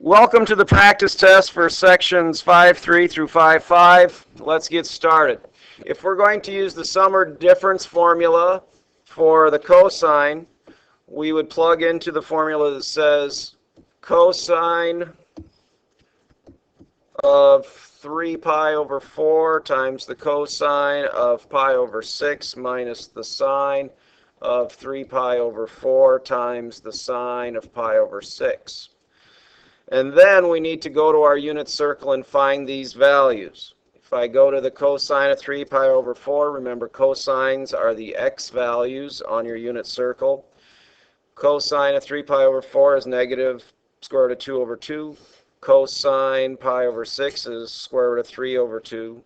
Welcome to the practice test for sections 5.3 through 5.5. Let's get started. If we're going to use the sum or difference formula for the cosine, we would plug into the formula that says cosine of 3 pi over 4 times the cosine of pi over 6 minus the sine of 3 pi over 4 times the sine of pi over 6. And then we need to go to our unit circle and find these values. If I go to the cosine of 3 pi over 4, remember cosines are the x values on your unit circle. Cosine of 3 pi over 4 is negative square root of 2 over 2. Cosine pi over 6 is square root of 3 over 2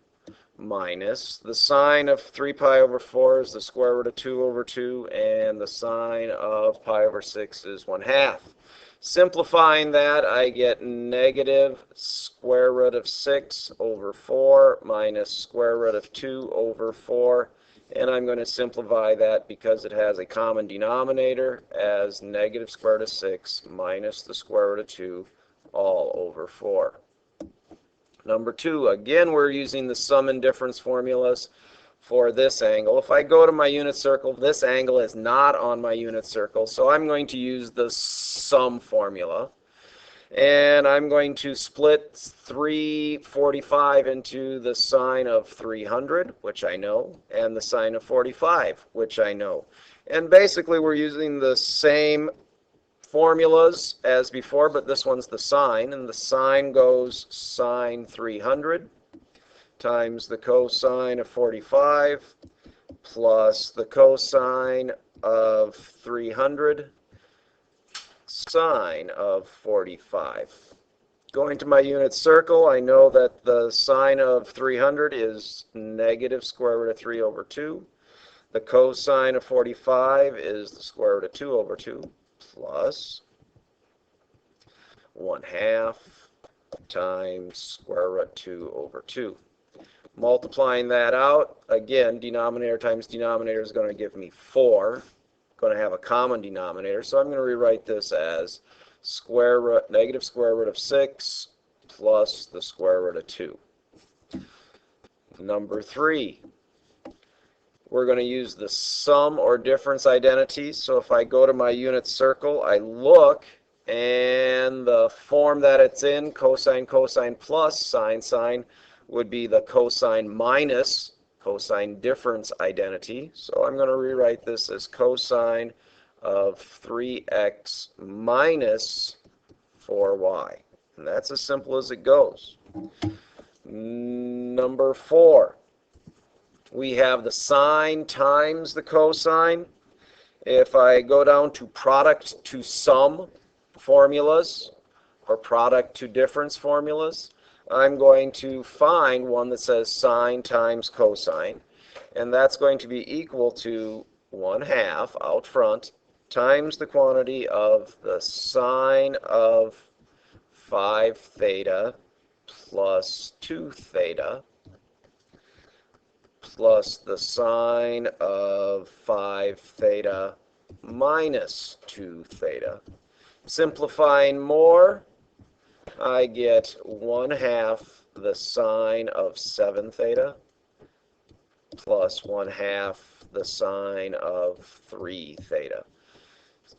minus. The sine of 3 pi over 4 is the square root of 2 over 2, and the sine of pi over 6 is 1/2. Simplifying that, I get negative square root of 6 over 4 minus square root of 2 over 4. And I'm going to simplify that because it has a common denominator as negative square root of 6 minus the square root of 2 all over 4. Number 2, again, we're using the sum and difference formulas for this angle. If I go to my unit circle, this angle is not on my unit circle, so I'm going to use the sum formula. And I'm going to split 345 into the sine of 300, which I know, and the sine of 45, which I know. And basically we're using the same formulas as before, but this one's the sine, and the sine goes sine 300 times the cosine of 45 plus the cosine of 300 sine of 45. Going to my unit circle, I know that the sine of 300 is negative square root of 3 over 2. The cosine of 45 is the square root of 2 over 2 plus 1/2 times square root 2 over 2. Multiplying that out, again, denominator times denominator is going to give me 4. Going to have a common denominator, so I'm going to rewrite this as negative square root of 6 plus the square root of 2. Number 3, we're going to use the sum or difference identities. So if I go to my unit circle, I look, and the form that it's in, cosine, cosine plus sine, sine, would be the cosine minus cosine difference identity. So I'm going to rewrite this as cosine of 3x minus 4y. And that's as simple as it goes. Number 4, we have the sine times the cosine. If I go down to product to sum formulas or product to difference formulas, I'm going to find one that says sine times cosine, and that's going to be equal to 1/2 out front times the quantity of the sine of 5 theta plus 2 theta plus the sine of 5 theta minus 2 theta. Simplifying more, I get 1/2 the sine of 7 theta plus 1/2 the sine of 3 theta.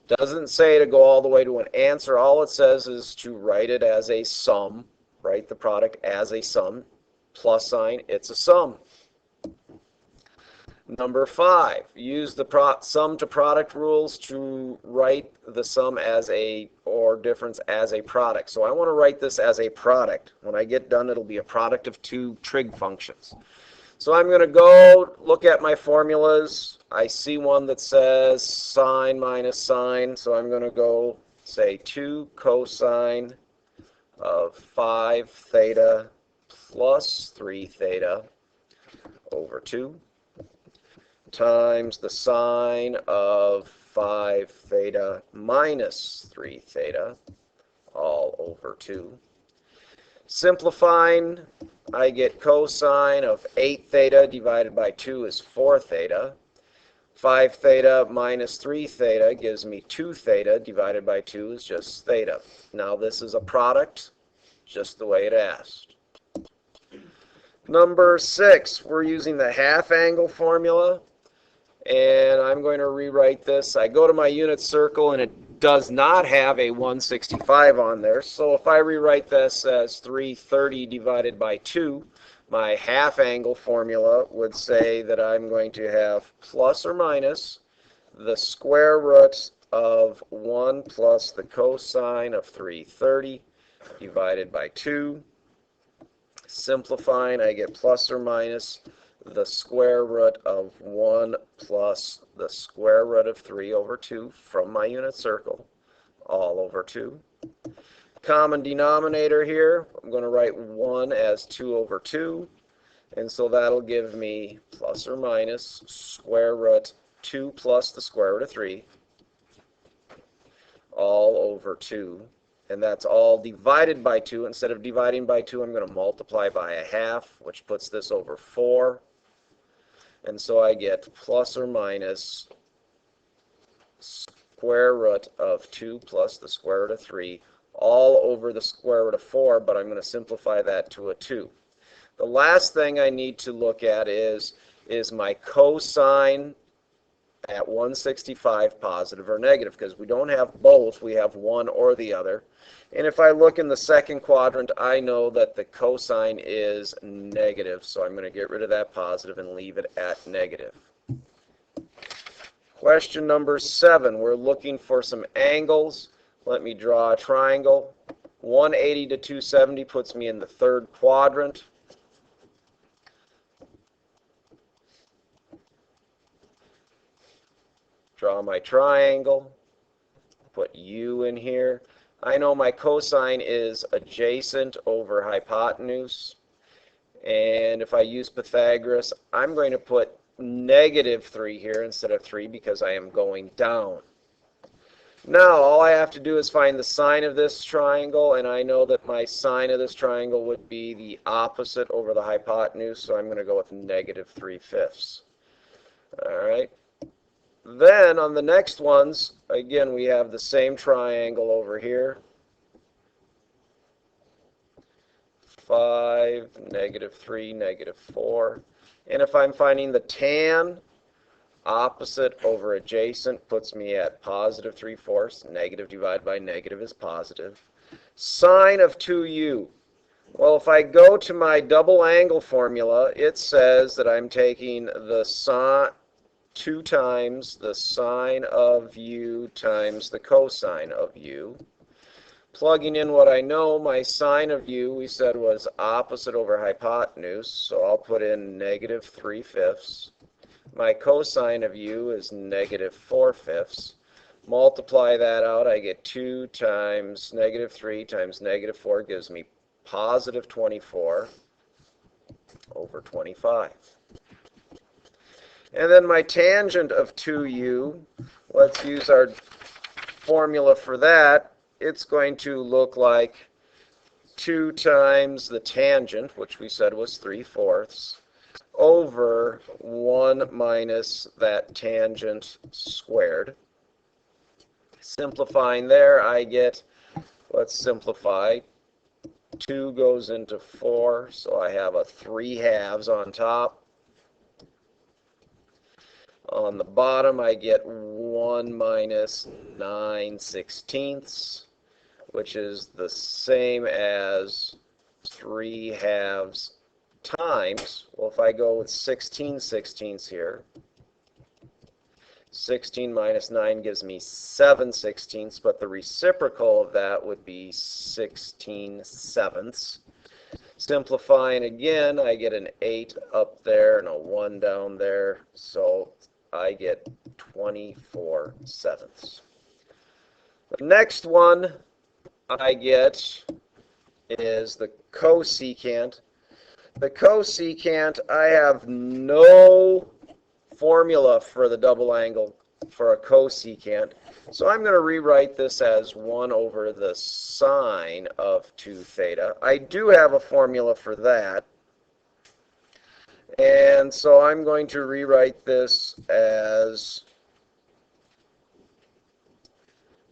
Doesn't say to go all the way to an answer. All it says is to write it as a sum. Write the product as a sum. Plus sign, it's a sum. Number 5, use the sum to product rules to write the sum as or difference as a product. So I want to write this as a product. When I get done, it'll be a product of 2 trig functions. So I'm going to go look at my formulas. I see one that says sine minus sine, so I'm going to go say 2 cosine of 5 theta plus 3 theta over 2. Times the sine of 5 theta minus 3 theta all over 2. Simplifying, I get cosine of 8 theta divided by 2 is 4 theta 5 theta minus 3 theta gives me 2 theta divided by 2 is just theta. Now this is a product, just the way it asked. Number 6, we're using the half angle formula, and I'm going to rewrite this. I go to my unit circle and it does not have a 165 on there, so if I rewrite this as 330 divided by 2, my half angle formula would say that I'm going to have plus or minus the square root of 1 plus the cosine of 330 divided by 2. Simplifying, I get plus or minus the square root of 1 plus the square root of 3 over 2 from my unit circle, all over 2. Common denominator here, I'm going to write 1 as 2 over 2, and so that'll give me plus or minus square root 2 plus the square root of 3, all over 2. And that's all divided by 2. Instead of dividing by 2, I'm going to multiply by a half, which puts this over 4. And so I get plus or minus square root of 2 plus the square root of 3, all over the square root of 4, but I'm going to simplify that to a 2. The last thing I need to look at is my cosine at 165 positive or negative, because we don't have both, we have one or the other. And if I look in the second quadrant, I know that the cosine is negative, so I'm going to get rid of that positive and leave it at negative. Question number 7, we're looking for some angles. Let me draw a triangle. 180 to 270 puts me in the third quadrant. Draw my triangle, put U in here. I know my cosine is adjacent over hypotenuse, and if I use Pythagoras, I'm going to put negative 3 here instead of 3 because I am going down. Now all I have to do is find the sine of this triangle, and I know that my sine of this triangle would be the opposite over the hypotenuse, so I'm going to go with negative 3/5. All right. Then on the next ones, again, we have the same triangle over here. 5, negative 3, negative 4. And if I'm finding the tan, opposite over adjacent puts me at positive 3/4. Negative divided by negative is positive. Sine of 2u. Well, if I go to my double angle formula, it says that I'm taking the sine 2 times the sine of u times the cosine of u. Plugging in what I know, my sine of u, we said, was opposite over hypotenuse, so I'll put in negative 3/5. My cosine of u is negative 4/5. Multiply that out, I get 2 times negative 3 times negative 4 gives me positive 24 over 25. And then my tangent of 2u, let's use our formula for that. It's going to look like 2 times the tangent, which we said was 3/4, over 1 minus that tangent squared. Simplifying there, I get, let's simplify, 2 goes into 4, so I have a 3/2 on top. On the bottom, I get 1 minus 9/16, which is the same as 3/2 times, well, if I go with 16/16 here, 16 minus 9 gives me 7/16, but the reciprocal of that would be 16/7. Simplifying again, I get an 8 up there and a 1 down there, so I get 24/7. The next one I get is the cosecant. The cosecant, I have no formula for the double angle for a cosecant, so I'm going to rewrite this as 1 over the sine of 2 theta. I do have a formula for that, And so I'm going to rewrite this as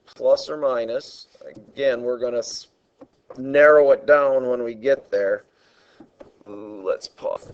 plus or minus. Again, we're going to narrow it down when we get there. Ooh, let's pause.